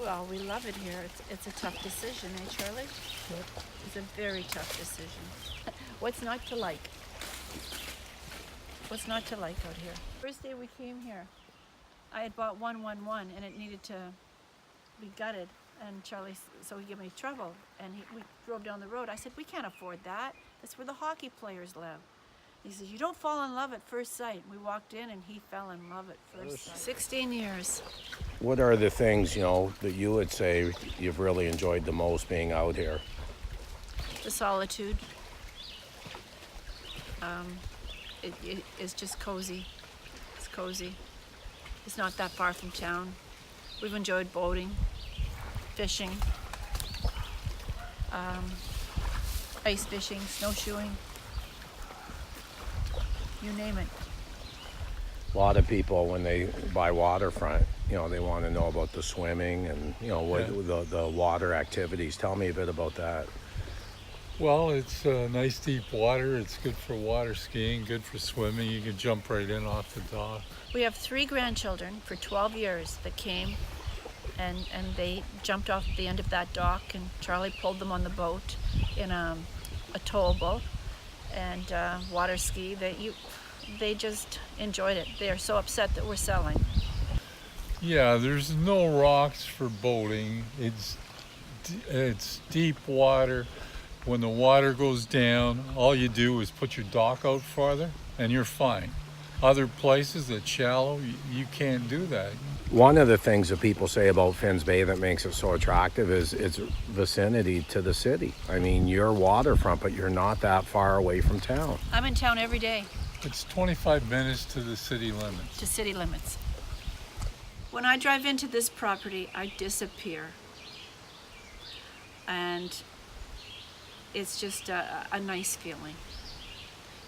Well, we love it here. It's a tough decision, eh, Charlie? Yep. It's a very tough decision. What's not to like? What's not to like out here? First day we came here, I had bought 111 and it needed to be gutted. And Charlie, so he gave me trouble. And we drove down the road. I said, we can't afford that. That's where the hockey players live. He says, you don't fall in love at first sight. We walked in and he fell in love at first sight. 16 years. What are the things, that you would say you've really enjoyed the most being out here? The solitude. It's just cozy. It's cozy. It's not that far from town. We've enjoyed boating, fishing, ice fishing, snowshoeing, you name it. A lot of people, when they buy waterfront, they want to know about the swimming and, what the water activities. Tell me a bit about that. Well, it's nice deep water. It's good for water skiing, good for swimming. You can jump right in off the dock. We have 3 grandchildren for 12 years that came and they jumped off the end of that dock and Charlie pulled them on the boat in a towable and water ski. They just enjoyed it. They are so upset that we're selling. Yeah, there's no rocks for boating. It's deep water. When the water goes down, all you do is put your dock out farther and you're fine. Other places that's shallow, you can't do that. One of the things that people say about Finns Bay that makes it so attractive is its vicinity to the city. I mean, you're waterfront, but you're not that far away from town. I'm in town every day. It's 25 minutes to the city limits. To city limits. When I drive into this property, I disappear. And it's just a nice feeling.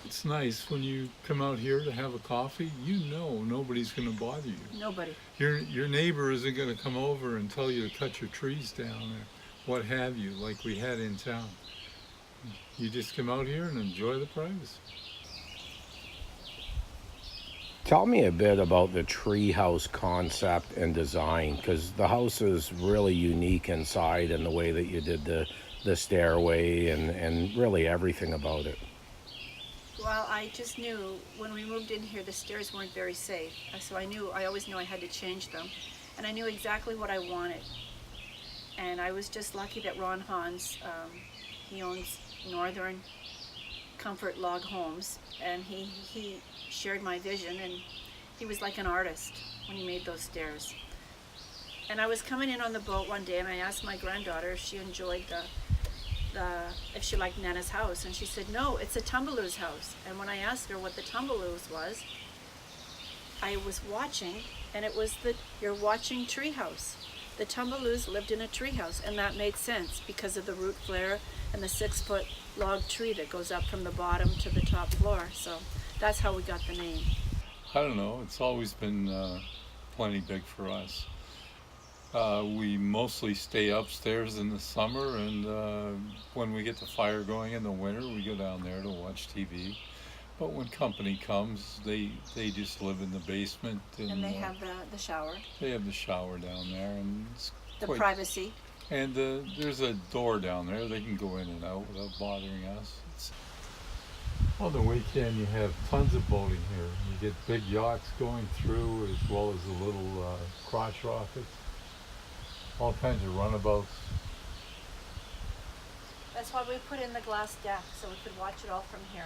It's nice when you come out here to have a coffee, nobody's going to bother you. Nobody. Your neighbor isn't going to come over and tell you to cut your trees down or what have you, like we had in town. You just come out here and enjoy the privacy. Tell me a bit about the treehouse concept and design, because the house is really unique inside and the way that you did the stairway and really everything about it. Well, I just knew when we moved in here the stairs weren't very safe. So I always knew I had to change them. And I knew exactly what I wanted. And I was just lucky that Ron Hans, he owns Northern Comfort Log Homes, and he shared my vision, and he was like an artist when he made those stairs. And I was coming in on the boat one day and I asked my granddaughter if she enjoyed if she liked Nana's house, and she said, no, it's a Tumbaloo's house. And when I asked her what the Tumbaloo's was, I was watching, and it was you're watching treehouse. The Tumbaloos lived in a treehouse, and that made sense because of the root flare and the 6-foot log tree that goes up from the bottom to the top floor. So that's how we got the name. I don't know, it's always been plenty big for us. We mostly stay upstairs in the summer, and when we get the fire going in the winter, we go down there to watch TV. But when company comes, they just live in the basement. And they have the shower. They have the shower down there, and it's the privacy. And there's a door down there. They can go in and out without bothering us. On the weekend, you have tons of boating here. You get big yachts going through, as well as the little crotch rockets. All kinds of runabouts. That's why we put in the glass deck, so we could watch it all from here.